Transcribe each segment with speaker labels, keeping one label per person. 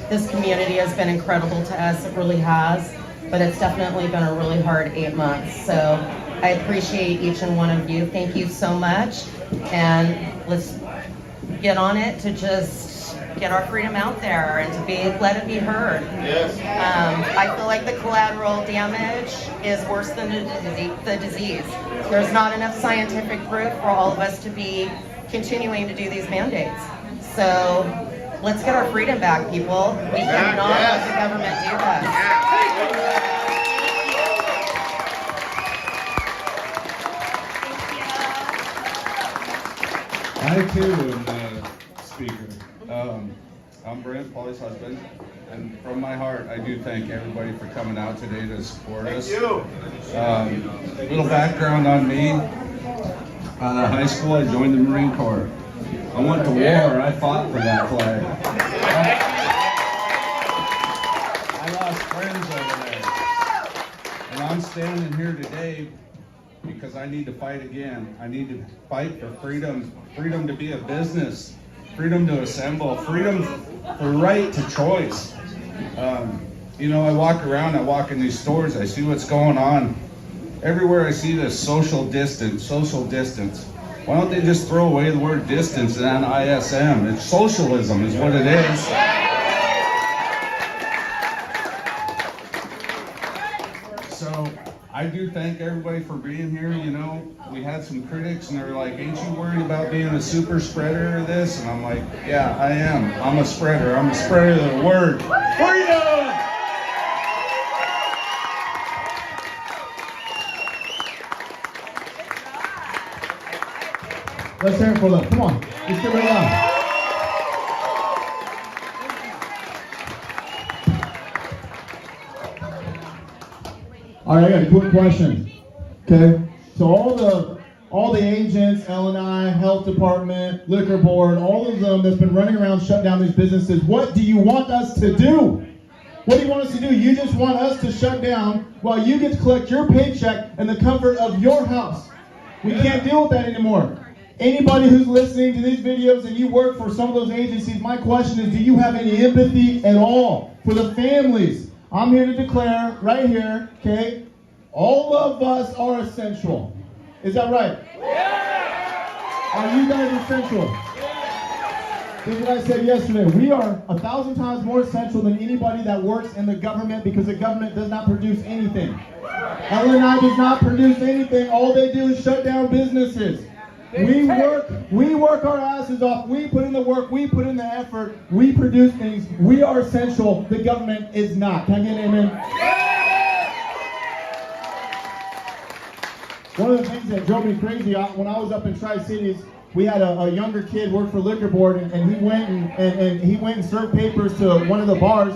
Speaker 1: This community has been incredible to us, it really has, but it's definitely been a really hard 8 months. So I appreciate each and one of you. Thank you so much, and let's get on it to just get our freedom out there and to let it be heard.
Speaker 2: Yes.
Speaker 1: I feel like the collateral damage is worse than the disease. There's not enough scientific proof for all of us to be continuing to do these mandates. So let's get our freedom back, people. We cannot let the government do that.
Speaker 3: I too am a speaker. I'm Brent, Polly's husband, and from my heart, I do thank everybody for coming out today to support us.
Speaker 2: Thank you.
Speaker 3: Little background on me. High school, I joined the Marine Corps. I went to war. I fought for that flag. I lost friends over there, and I'm standing here today because I need to fight again. I need to fight for freedom, freedom to be a business, freedom to assemble, freedom for right to choice. I walk around, I walk in these stores, I see what's going on. Everywhere I see this social distance. Why don't they just throw away the word distance and ISM? It's socialism is what it is. So I do thank everybody for being here. We had some critics and they were like, ain't you worried about being a super spreader of this? And I'm like, yeah, I am. I'm a spreader. I'm a spreader of the word. Freedom!
Speaker 4: Let's hear it for them. Come on. Let's get ready now. All right, I got a quick question. Okay, so all the agents, L&I, health department, liquor board, all of them that's been running around shutting down these businesses, what do you want us to do? What do you want us to do? You just want us to shut down while you get to collect your paycheck in the comfort of your house. We can't deal with that anymore. Anybody who's listening to these videos and you work for some of those agencies, my question is, do you have any empathy at all for the families? I'm here to declare right here, okay, all of us are essential. Is that right? Yeah. Are you guys essential? Yeah. This is what I said yesterday. We are 1,000 times more essential than anybody that works in the government because the government does not produce anything. L&I does not produce anything. All they do is shut down businesses. We work our asses off. We put in the work. We put in the effort. We produce things. We are essential. The government is not. Can I get an amen? One of the things that drove me crazy when I was up in Tri-Cities, we had a younger kid work for liquor board, and he went and served papers to one of the bars.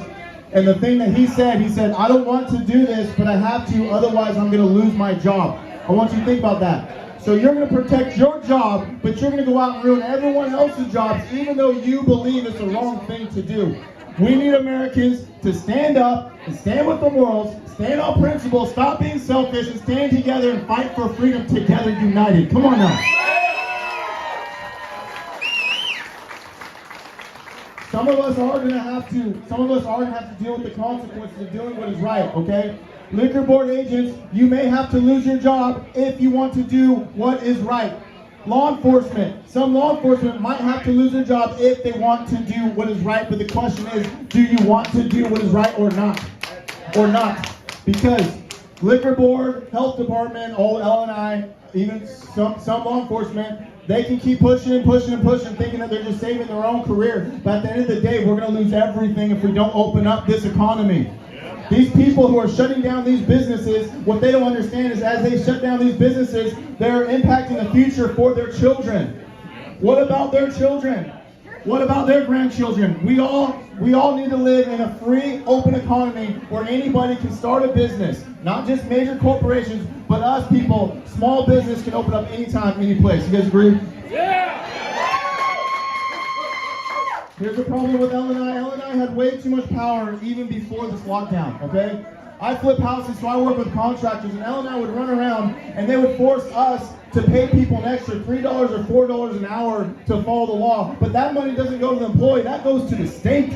Speaker 4: And the thing that he said, I don't want to do this, but I have to, otherwise I'm going to lose my job. I want you to think about that. So you're going to protect your job, but you're going to go out and ruin everyone else's jobs, even though you believe it's the wrong thing to do. We need Americans to stand up and stand with the morals, stand on principle, stop being selfish, and stand together and fight for freedom together united. Come on now. Some of us are going to have to deal with the consequences of doing what is right, okay? Liquor board agents, you may have to lose your job if you want to do what is right. Law enforcement, some law enforcement might have to lose their job if they want to do what is right, but the question is, do you want to do what is right or not? Or not? Because liquor board, health department, all L&I, even some law enforcement, they can keep pushing, thinking that they're just saving their own career. But at the end of the day, we're going to lose everything if we don't open up this economy. These people who are shutting down these businesses, what they don't understand is as they shut down these businesses, they're impacting the future for their children. What about their children? What about their grandchildren? We all need to live in a free, open economy where anybody can start a business. Not just major corporations, but us people, small business can open up anytime, any place. You guys agree? Yeah! Here's the problem with L&I. L&I had way too much power even before this lockdown, okay? I flip houses, so I work with contractors, and L&I would run around, and they would force us to pay people an extra $3 or $4 an hour to follow the law. But that money doesn't go to the employee, that goes to the state.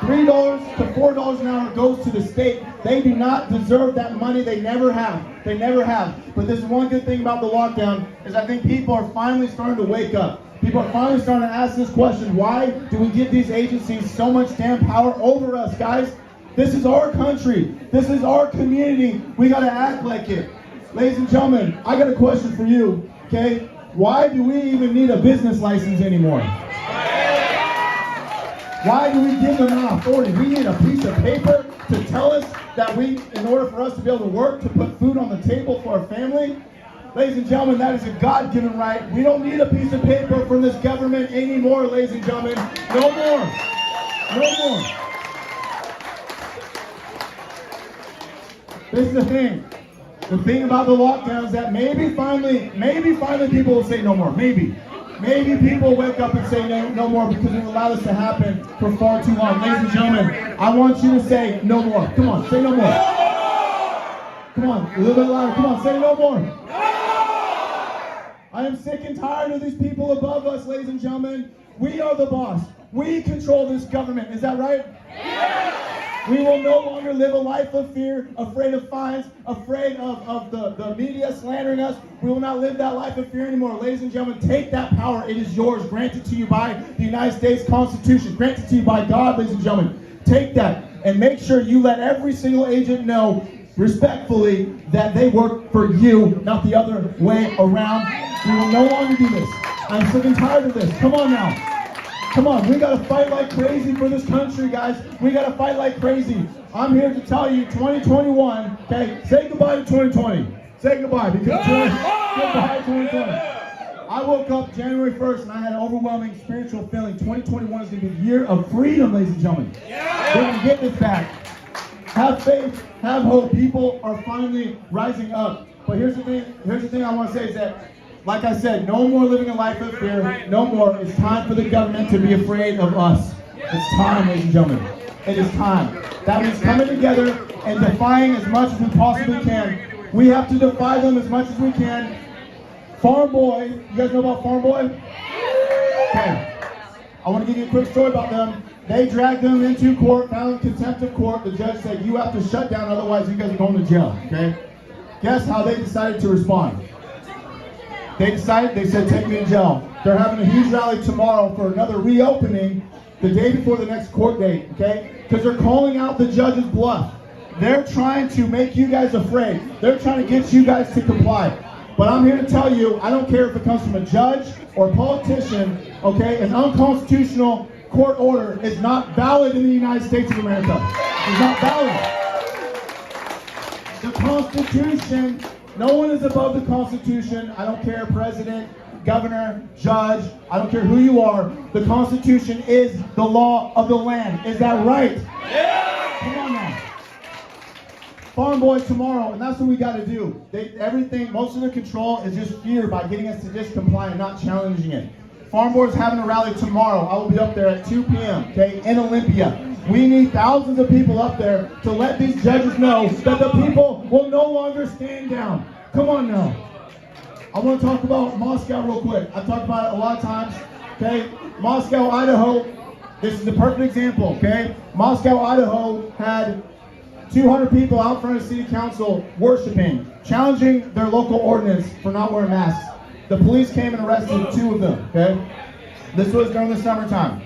Speaker 4: $3 to $4 an hour goes to the state. They do not deserve that money. They never have. They never have. But this one good thing about the lockdown is I think people are finally starting to wake up. People are finally starting to ask this question: why do we give these agencies so much damn power over us, guys? This is our country. This is our community. We got to act like it. Ladies and gentlemen, I got a question for you, okay? Why do we even need a business license anymore? Why do we give them that authority? We need a piece of paper to tell us that in order for us to be able to work, to put food on the table for our family. Ladies and gentlemen, that is a God-given right. We don't need a piece of paper from this government anymore, ladies and gentlemen. No more. No more. This is the thing. The thing about the lockdown is that maybe finally people will say no more. Maybe people wake up and say no more because we've allowed this to happen for far too long. Ladies and gentlemen, I want you to say no more. Come on, say no more. Come on, a little bit louder. Come on, say no more. I am sick and tired of these people above us, ladies and gentlemen. We are the boss. We control this government. Is that right? We will no longer live a life of fear, afraid of fines, afraid of the media slandering us. We will not live that life of fear anymore. Ladies and gentlemen, take that power. It is yours, granted to you by the United States Constitution, granted to you by God, ladies and gentlemen. Take that and make sure you let every single agent know respectfully that they work for you, not the other way around. We will no longer do this. I'm sick and tired of this. Come on now. Come on, we gotta fight like crazy for this country, guys. We gotta fight like crazy. I'm here to tell you, 2021, okay, say goodbye to 2020. Say goodbye, because goodbye 2020. I woke up January 1st and I had an overwhelming spiritual feeling. 2021 is gonna be the year of freedom, ladies and gentlemen. We're gonna get this back. Have faith, have hope. People are finally rising up. But here's the thing I want to say is that, like I said, no more living a life of fear. No more. It's time for the government to be afraid of us. It's time, ladies and gentlemen. It is time. That means coming together and defying as much as we possibly can. We have to defy them as much as we can. Farm Boy, you guys know about Farm Boy? Okay. I want to give you a quick story about them. They dragged them into court, found contempt of court. The judge said, you have to shut down, otherwise you guys are going to jail. Okay? Guess how they decided to respond? They said, take me to jail. They're having a huge rally tomorrow for another reopening the day before the next court date, okay? Because they're calling out the judge's bluff. They're trying to make you guys afraid. They're trying to get you guys to comply. But I'm here to tell you, I don't care if it comes from a judge or a politician, okay? An unconstitutional court order is not valid in the United States of America. It's not valid. The Constitution, no one is above the Constitution. I don't care, president, governor, judge, I don't care who you are. The Constitution is the law of the land. Is that right? Yeah! Come on now. Farm Boys tomorrow, and that's what we got to do. Most of the control is just fear by getting us to just comply and not challenging it. Farm Boys having a rally tomorrow. I will be up there at 2 p.m., okay, in Olympia. We need thousands of people up there to let these judges know that the people will no longer stand down. Come on now. I want to talk about Moscow real quick. I've talked about it a lot of times, okay? Moscow, Idaho, this is the perfect example, okay? Moscow, Idaho had 200 people out front of city council worshiping, challenging their local ordinance for not wearing masks. The police came and arrested 2 of them, okay? This was during the summertime.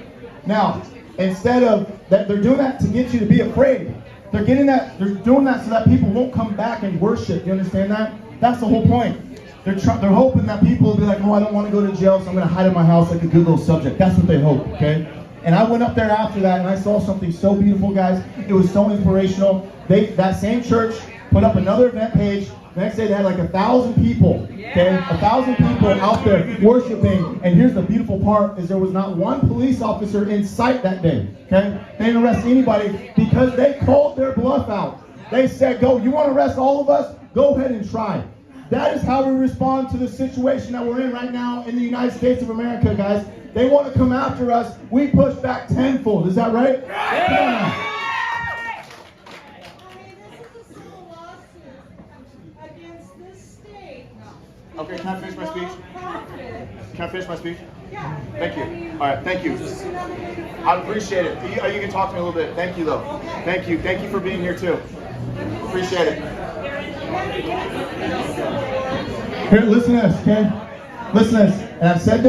Speaker 4: Now, instead of that, they're doing that to get you to be afraid. They're doing that so that people won't come back and worship. You understand that? That's the whole point. They're hoping that people will be like, oh, I don't want to go to jail, so I'm going to hide in my house like a good little subject. That's what they hope, okay? And I went up there after that, and I saw something so beautiful, guys. It was so inspirational. That same church put up another event page. The next day, they had like 1,000 people, okay? 1,000 people out there worshiping. And here's the beautiful part, is there was not one police officer in sight that day, okay? They didn't arrest anybody because they called their bluff out. They said, go, you want to arrest all of us? Go ahead and try. That is how we respond to the situation that we're in right now in the United States of America, guys. They want to come after us. We push back tenfold. Is that right? Yeah. Come on now. Okay, can I finish my speech? Can I finish my speech? Thank you. All right, thank you. I appreciate it. You can talk to me a little bit. Thank you, though. Thank you. Thank you for being here, too. Appreciate it. Here, listen to this, okay? Listen to this. And I've said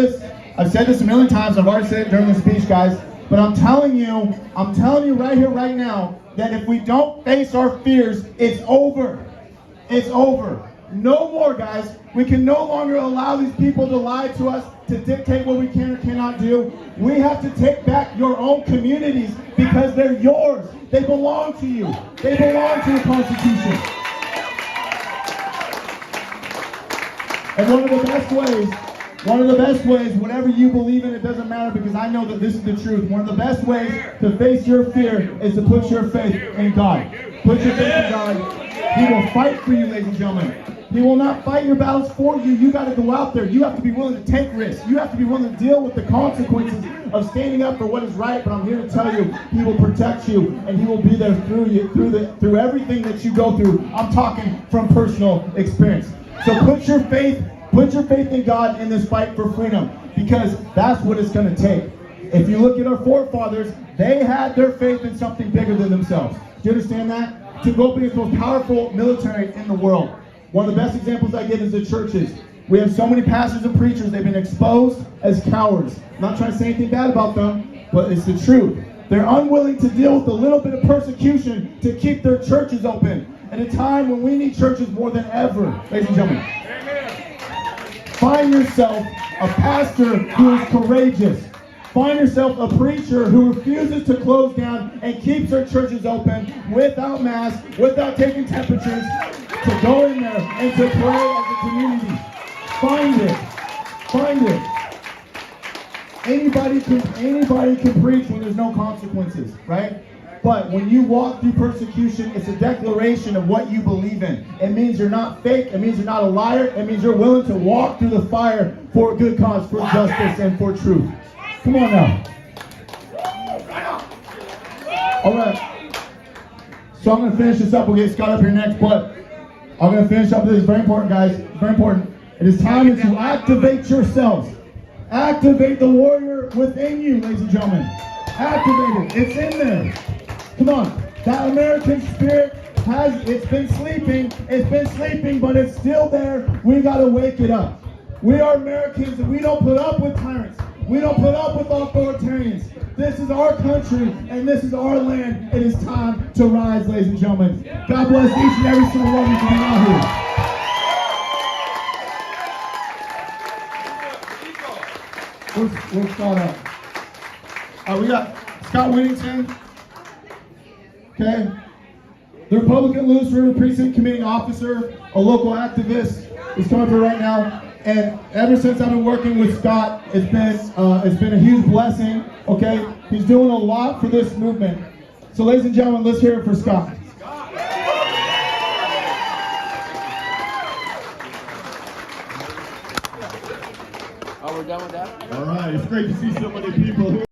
Speaker 4: this a million times. I've already said it during the speech, guys. But I'm telling you right here, right now, that if we don't face our fears, it's over. It's over. No more, guys. We can no longer allow these people to lie to us, to dictate what we can or cannot do. We have to take back your own communities because they're yours. They belong to you. They belong to the Constitution. And one of the best ways, whatever you believe in, it doesn't matter because I know that this is the truth. One of the best ways to face your fear is to put your faith in God. Put your faith in God. He will fight for you, ladies and gentlemen. He will not fight your battles for you. You got to go out there. You have to be willing to take risks. You have to be willing to deal with the consequences of standing up for what is right. But I'm here to tell you, He will protect you and He will be there through you, through everything that you go through. I'm talking from personal experience. So put your faith in God in this fight for freedom, because that's what it's going to take. If you look at our forefathers, they had their faith in something bigger than themselves. Do you understand that? To go be the most powerful military in the world. One of the best examples I give is the churches. We have so many pastors and preachers, they've been exposed as cowards. I'm not trying to say anything bad about them, but it's the truth. They're unwilling to deal with a little bit of persecution to keep their churches open at a time when we need churches more than ever, ladies and gentlemen. Find yourself a pastor who is courageous. Find yourself a preacher who refuses to close down and keeps their churches open without masks, without taking temperatures, to go in there and to pray as a community. Find it. Find it. Anybody can preach when there's no consequences, right? But when you walk through persecution, it's a declaration of what you believe in. It means you're not fake. It means you're not a liar. It means you're willing to walk through the fire for a good cause, for justice, and for truth. Come on now. All right. So I'm going to finish this up. We'll get Scott up here next, but I'm going to finish up this. It's very important, guys. It's very important. It is time to activate yourselves. Activate the warrior within you, ladies and gentlemen. Activate it. It's in there. Come on. That American spirit it's been sleeping, but it's still there. We got to wake it up. We are Americans and we don't put up with tyrants. We don't put up with authoritarians. This is our country and this is our land. It is time to rise, ladies and gentlemen. God bless each and every single one of you for being out here. We'll start up. We got Scott Whittington. Okay. The Republican Lewis River Precinct Committee officer, a local activist, is coming through right now. And ever since I've been working with Scott, it's been a huge blessing. Okay, he's doing a lot for this movement. So, ladies and gentlemen, let's hear it for Scott.
Speaker 2: Oh, we're done with that?
Speaker 4: All right, it's great to see so many people here.